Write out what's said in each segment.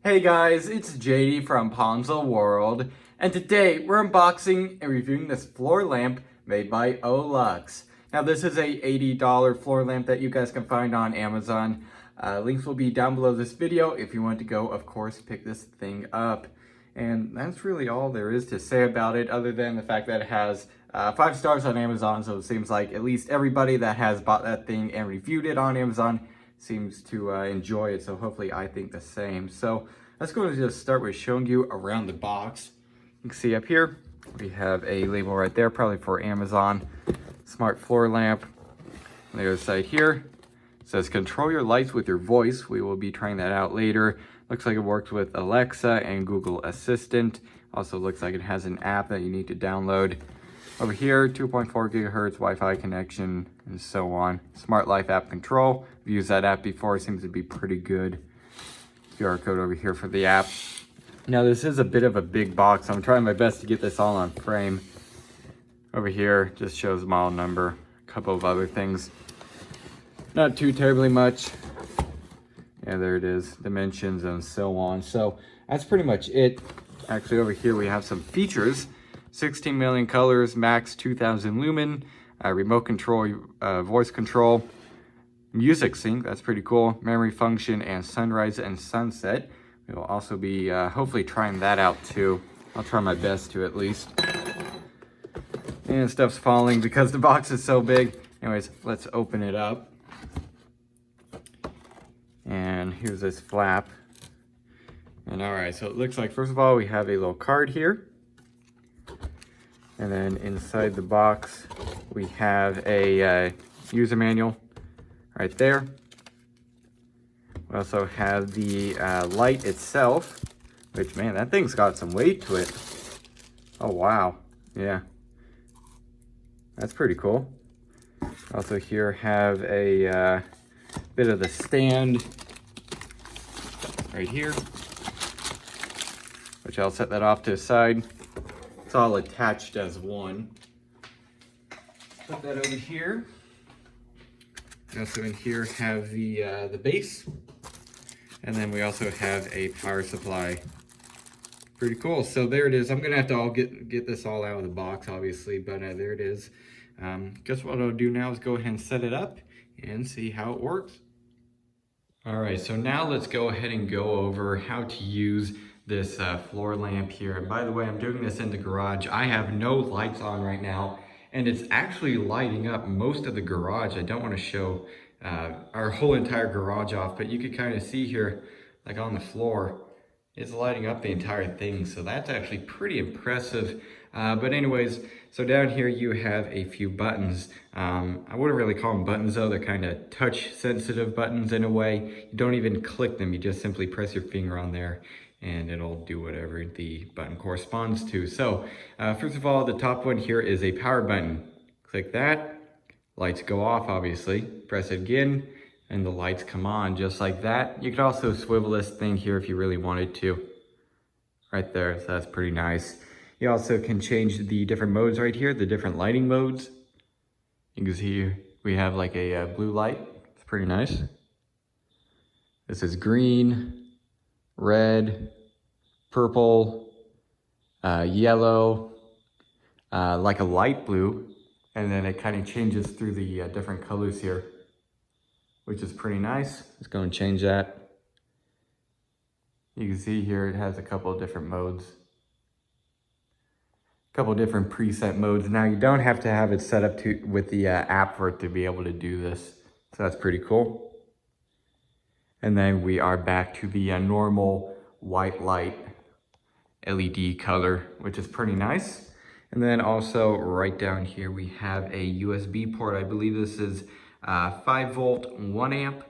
Hey guys, it's JD from Ponzo World, and today we're unboxing and reviewing this floor lamp made by Ohlux. Now this is a $80 floor lamp that you guys can find on Amazon. Links will be down below this video if you want to go, of course, pick this thing up. And that's really all there is to say about it, other than the fact that it has 5 stars on Amazon, so it seems like at least everybody that has bought that thing and reviewed it on Amazon seems to enjoy it, so hopefully I think the same. So let's go and just start with showing you around the box. You can see up here, we have a label right there, probably for Amazon. Smart floor lamp. On the other side here, it says control your lights with your voice. We will be trying that out later. Looks like it works with Alexa and Google Assistant. Also looks like it has an app that you need to download. Over here, 2.4 gigahertz Wi-Fi connection, and so on. Smart Life app control. I've used that app before, it seems to be pretty good. QR code over here for the app. Now this is a bit of a big box. I'm trying my best to get this all on frame. Over here, just shows model number, a couple of other things. Not too terribly much. Yeah, there it is, dimensions and so on. So that's pretty much it. Actually, over here we have some features. 16 million colors, max 2000 lumen, remote control, voice control, music sync, that's pretty cool, memory function, and sunrise and sunset. We will also be hopefully trying that out too. I'll try my best to at least. And stuff's falling because the box is so big. Anyways, let's open it up. And here's this flap. And all right, so it looks like, first of all, we have a little card here. And then inside the box, we have a user manual right there. We also have the light itself, which, man, that thing's got some weight to it. Oh, wow. Yeah. That's pretty cool. Also here have a bit of the stand right here, which I'll set that off to the side. It's all attached as one. Put that over here. Also in here have the base, and then we also have a power supply. Pretty cool. So there it is. I'm gonna have to get this all out of the box, obviously, but there it is. Guess what I'll do now is go ahead and set it up and see how it works. All right, so now let's go ahead and go over how to use this floor lamp here. And by the way, I'm doing this in the garage. I have no lights on right now, and it's actually lighting up most of the garage. I don't want to show our whole entire garage off, but you can kind of see here, like on the floor, it's lighting up the entire thing. So that's actually pretty impressive. But anyways, so down here you have a few buttons. I wouldn't really call them buttons though. They're kind of touch sensitive buttons in a way. You don't even click them. You just simply press your finger on there and it'll do whatever the button corresponds to. So first of all, the top one here is a power button. Click that, lights go off obviously. Press it again and the lights come on just like that. You could also swivel this thing here if you really wanted to. Right there, so that's pretty nice. You also can change the different modes right here, the different lighting modes. You can see here we have like a blue light. It's pretty nice. This is green, red, purple, yellow, like a light blue, and then it kind of changes through the different colors here, which is pretty nice. Let's go and change that. You can see here it has a couple of different modes, a couple of different preset modes. Now you don't have to have it set up with the app for it to be able to do this, so that's pretty cool. And then we are back to the normal white light LED color, which is pretty nice. And then also right down here, we have a USB port. I believe this is 5 volt, 1 amp.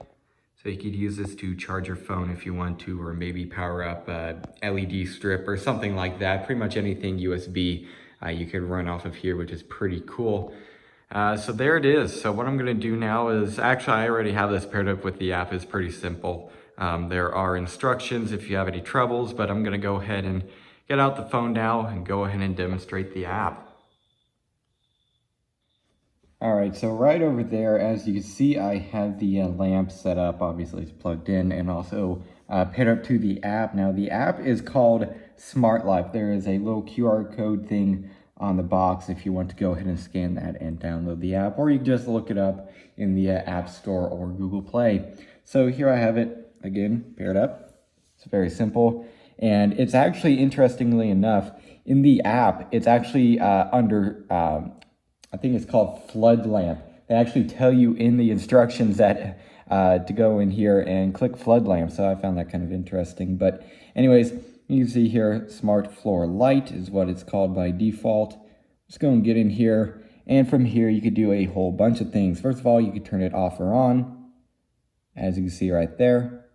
So you could use this to charge your phone if you want to, or maybe power up a LED strip or something like that. Pretty much anything USB you could run off of here, which is pretty cool. So there it is. So what I'm gonna do now is, actually I already have this paired up with the app. It's pretty simple. There are instructions if you have any troubles, but I'm gonna go ahead and get out the phone now and go ahead and demonstrate the app. All right, so right over there, as you can see, I have the lamp set up. Obviously it's plugged in, and also paired up to the app. Now the app is called Smart Life. There is a little QR code thing on the box if you want to go ahead and scan that and download the app, or you can just look it up in the App Store or Google Play. So here I have it again, paired up. It's very simple, and it's actually, interestingly enough, in the app, it's actually under, I think it's called flood lamp. They actually tell you in the instructions that to go in here and click flood lamp. So I found that kind of interesting. But anyways, you can see here, smart floor light is what it's called by default. Just go and get in here. And from here, you could do a whole bunch of things. First of all, you could turn it off or on, as you can see right there.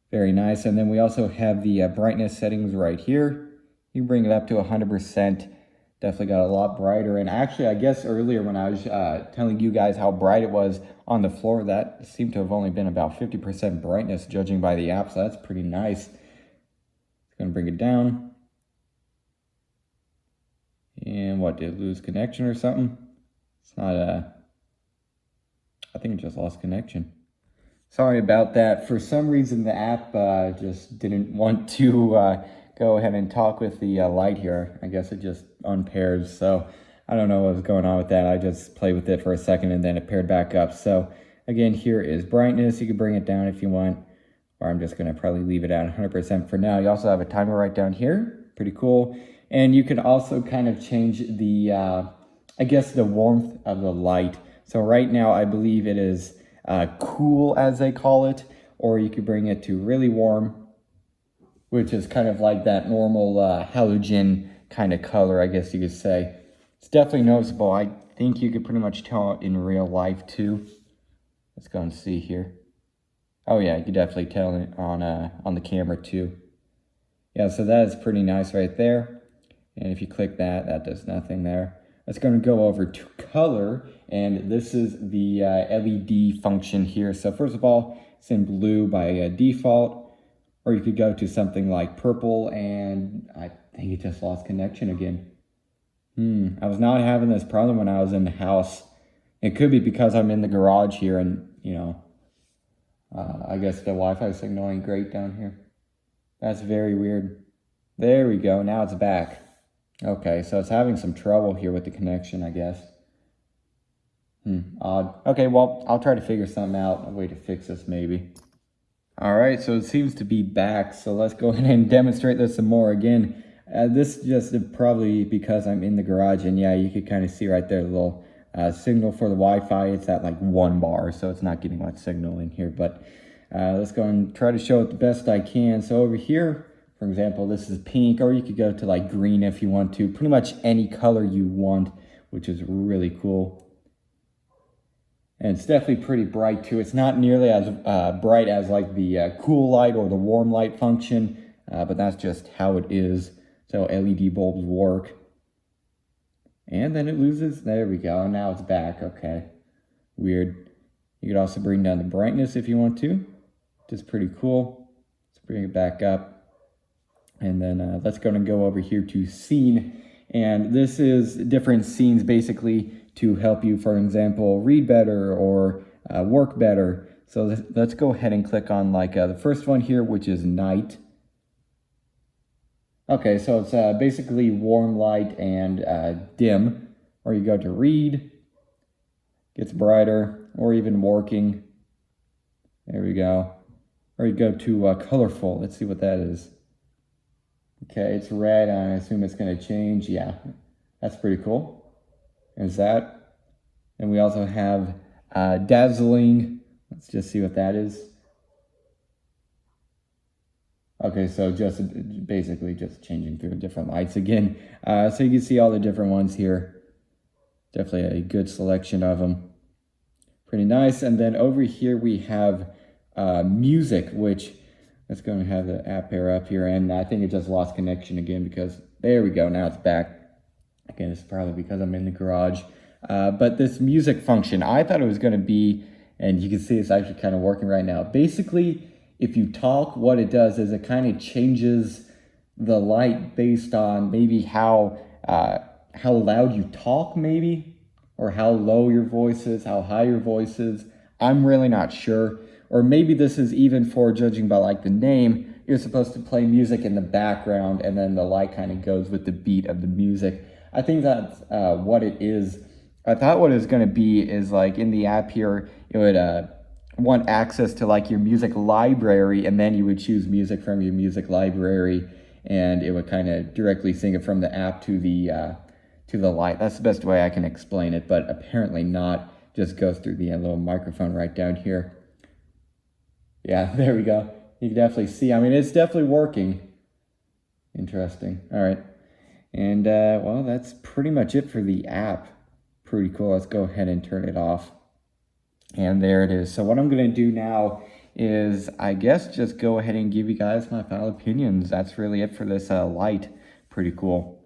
Very nice. And then we also have the brightness settings right here. You can bring it up to 100%. Definitely got a lot brighter. And actually, I guess earlier when I was telling you guys how bright it was on the floor, that seemed to have only been about 50% brightness judging by the app. So that's pretty nice. Gonna bring it down. And what, did it lose connection or something? It's not I think it just lost connection. Sorry about that. For some reason the app just didn't want to go ahead and talk with the light here. I guess it just unpaired, so I don't know what was going on with that. I just played with it for a second and then it paired back up. So again, here is brightness. You can bring it down if you want, or I'm just going to probably leave it at 100% for now. You also have a timer right down here. Pretty cool. And you can also kind of change the, I guess, the warmth of the light. So right now, I believe it is cool, as they call it, or you could bring it to really warm, which is kind of like that normal halogen kind of color, I guess you could say. It's definitely noticeable. I think you could pretty much tell in real life too. Let's go and see here. Oh yeah, you can definitely tell it on the camera too. Yeah, so that is pretty nice right there. And if you click that, that does nothing there. Let's go and go over to color, and this is the LED function here. So first of all, it's in blue by default, or you could go to something like purple, and I think it just lost connection again. I was not having this problem when I was in the house. It could be because I'm in the garage here, and you know, I guess the Wi-Fi signal ain't great down here. That's very weird. There we go, now it's back. Okay, so it's having some trouble here with the connection, I guess. Odd. Okay, well, I'll try to figure something out, a way to fix this maybe. All right, so it seems to be back, so let's go ahead and demonstrate this some more. Again, this just probably because I'm in the garage, and yeah, you could kind of see right there the little signal for the Wi-Fi. It's at like 1 bar, so it's not getting much signal in here, but let's go and try to show it the best I can. So over here, for example, this is pink, or you could go to like green if you want to. Pretty much any color you want, which is really cool. And it's definitely pretty bright too. It's not nearly as bright as like the cool light or the warm light function, but that's just how it is. So LED bulbs work. And then it loses. There we go. Now it's back. Okay. Weird. You could also bring down the brightness if you want to, which is pretty cool. Let's bring it back up. And then let's go and go over here to scene. And this is different scenes basically to help you, for example, read better or work better. So let's go ahead and click on like the first one here, which is night. Okay, so it's basically warm light and dim. Or you go to read, gets brighter, or even working. There we go. Or you go to colorful. Let's see what that is. Okay, it's red. I assume it's going to change. Yeah, that's pretty cool. There's that. And we also have Dazzling. Let's just see what that is. Okay, so just basically just changing through different lights again. So you can see all the different ones here. Definitely a good selection of them. Pretty nice. And then over here we have music, which... Let's go and have the app pair up here, and I think it just lost connection again because there we go, now it's back. Again, it's probably because I'm in the garage. But this music function, I thought it was going to be, and you can see it's actually kind of working right now. Basically, if you talk, what it does is it kind of changes the light based on maybe how loud you talk maybe, or how low your voice is, how high your voice is. I'm really not sure. or maybe this is even for, judging by like the name, you're supposed to play music in the background and then the light kind of goes with the beat of the music. I think that's what it is. I thought what it was going to be is like in the app here, it would want access to like your music library, and then you would choose music from your music library, and it would kind of directly sync it from the app to the light. That's the best way I can explain it, but apparently not. Just goes through the little microphone right down here. Yeah, there we go. You can definitely see. I mean, it's definitely working. Interesting. All right. And, well, that's pretty much it for the app. Pretty cool. Let's go ahead and turn it off. And there it is. So what I'm going to do now is, I guess, just go ahead and give you guys my final opinions. That's really it for this light. Pretty cool.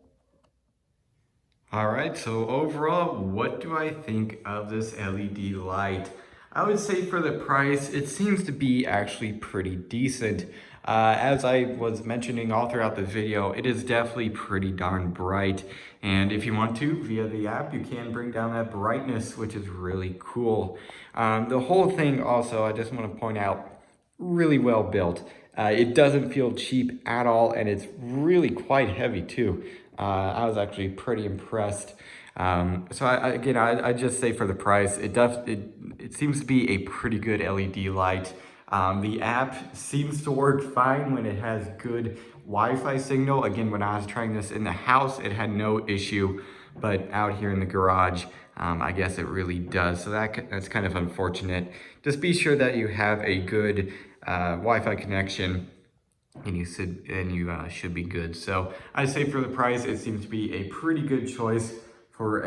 All right, so overall, what do I think of this LED light? I would say for the price, it seems to be actually pretty decent. As I was mentioning all throughout the video, it is definitely pretty darn bright. And if you want to, via the app, you can bring down that brightness, which is really cool. The whole thing also, I just want to point out, really well built. It doesn't feel cheap at all, and it's really quite heavy too. I was actually pretty impressed. So I just say for the price, it seems to be a pretty good LED light. The app seems to work fine when it has good Wi-Fi signal. Again, when I was trying this in the house, it had no issue, but out here in the garage, I guess it really does. So that's kind of unfortunate. Just be sure that you have a good Wi-Fi connection, and you should be good. So I say for the price, it seems to be a pretty good choice for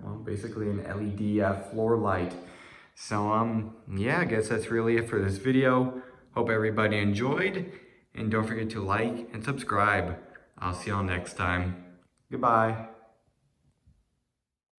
well, basically an LED floor light. So yeah, I guess that's really it for this video. Hope everybody enjoyed, and don't forget to like and subscribe. I'll see y'all next time. Goodbye.